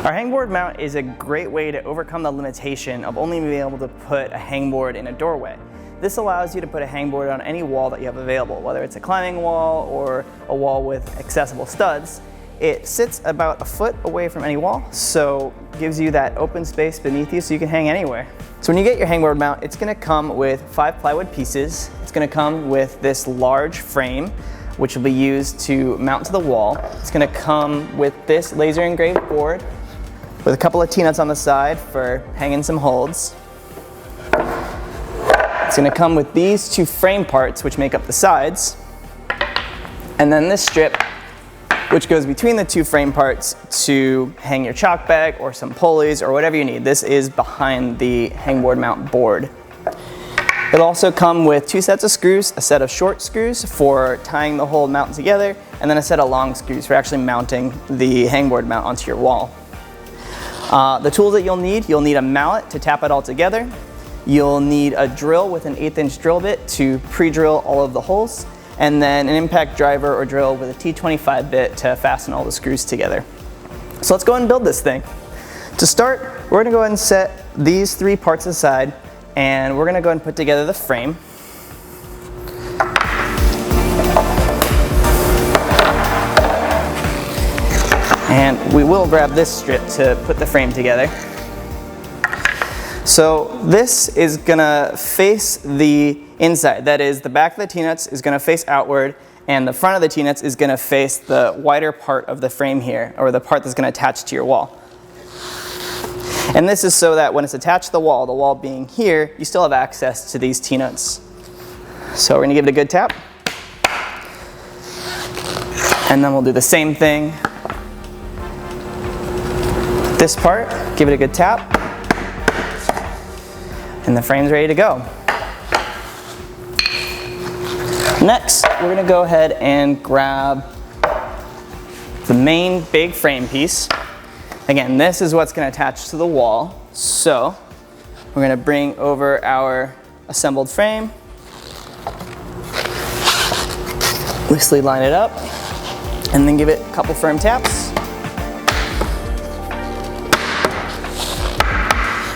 Our hangboard mount is a great way to overcome the limitation of only being able to put a hangboard in a doorway. This allows you to put a hangboard on any wall that you have available, whether it's a climbing wall or a wall with accessible studs. It sits about a foot away from any wall, so gives you that open space beneath you so you can hang anywhere. So when you get your hangboard mount, it's going to come with 5 plywood pieces. It's going to come with this large frame, which will be used to mount to the wall. It's going to come with this laser engraved board with a couple of T-nuts on the side for hanging some holds. It's going to come with these 2 frame parts which make up the sides, and then this strip which goes between the 2 frame parts to hang your chalk bag or some pulleys or whatever you need. This is behind the hangboard mount board. It'll also come with 2 sets of screws, a set of short screws for tying the whole mount together, and then a set of long screws for actually mounting the hangboard mount onto your wall. The tools that you'll need a mallet to tap it all together. You'll need a drill with an 1/8 inch drill bit to pre-drill all of the holes, and then an impact driver or drill with a T25 bit to fasten all the screws together. So let's go ahead and build this thing. To start, we're going to go ahead and set these 3 parts aside, and we're going to go ahead and put together the frame. And we will grab this strip to put the frame together. So this is gonna face the inside. That is, the back of the T-nuts is gonna face outward, and the front of the T-nuts is gonna face the wider part of the frame here, or the part that's gonna attach to your wall. And this is so that when it's attached to the wall being here, you still have access to these T-nuts. So we're gonna give it a good tap. And then we'll do the same thing. This part, give it a good tap, and the frame's ready to go. Next, we're gonna go ahead and grab the main big frame piece. Again, this is what's gonna attach to the wall. So we're gonna bring over our assembled frame, loosely line it up, and then give it a couple firm taps.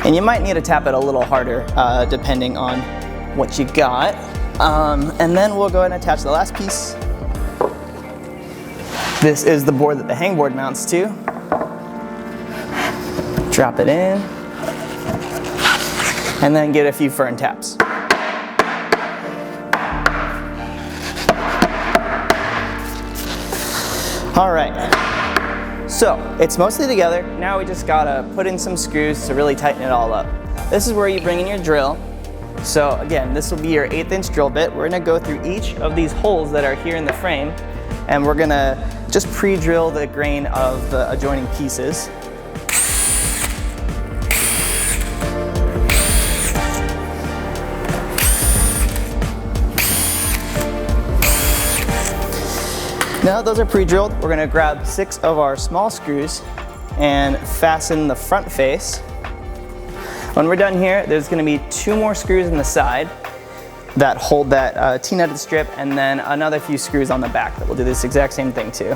And you might need to tap it a little harder depending on what you got. And then we'll go ahead and attach the last piece. This is the board that the hangboard mounts to. Drop it in, and then give it a few firm taps. All right. So it's mostly together. Now we just gotta put in some screws to really tighten it all up. This is where you bring in your drill. So again, this will be your 1/8 inch drill bit. We're gonna go through each of these holes that are here in the frame, and we're gonna just pre-drill the grain of the adjoining pieces. Now that those are pre-drilled, we're going to grab 6 of our small screws and fasten the front face. When we're done here, there's going to be 2 more screws in the side that hold that T-nutted strip, and then another few screws on the back that will do this exact same thing too.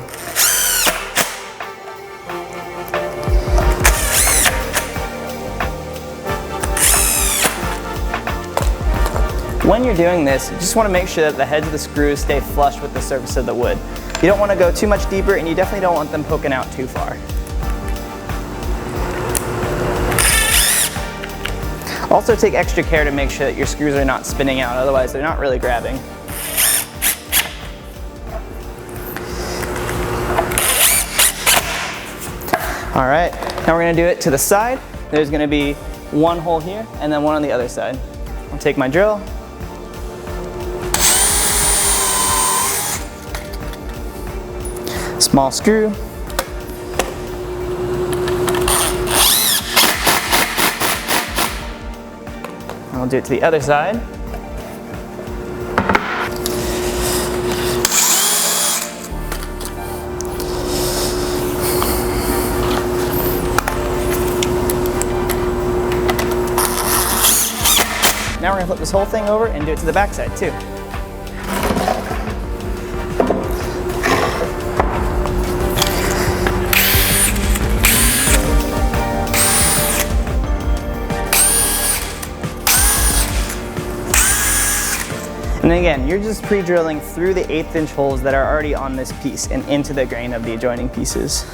When you're doing this, you just want to make sure that the heads of the screws stay flush with the surface of the wood. You don't want to go too much deeper, and you definitely don't want them poking out too far. Also take extra care to make sure that your screws are not spinning out, otherwise they're not really grabbing. All right, now we're going to do it to the side. There's going to be 1 hole here and then 1 on the other side. I'll take my drill. Small screw. I'll do it to the other side. Now we're going to flip this whole thing over and do it to the back side too. And again, you're just pre-drilling through the 1/8 inch holes that are already on this piece and into the grain of the adjoining pieces.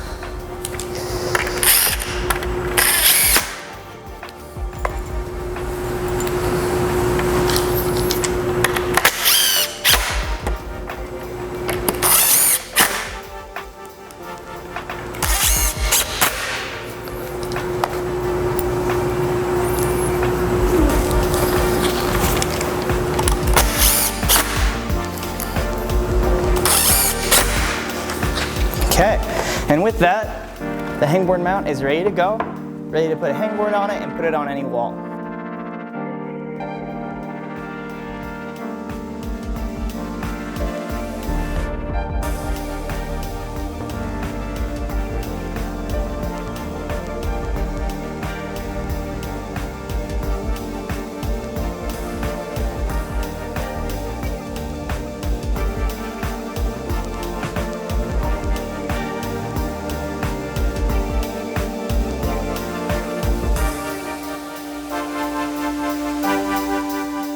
Okay, and with that, the hangboard mount is ready to go, ready to put a hangboard on it and put it on any wall.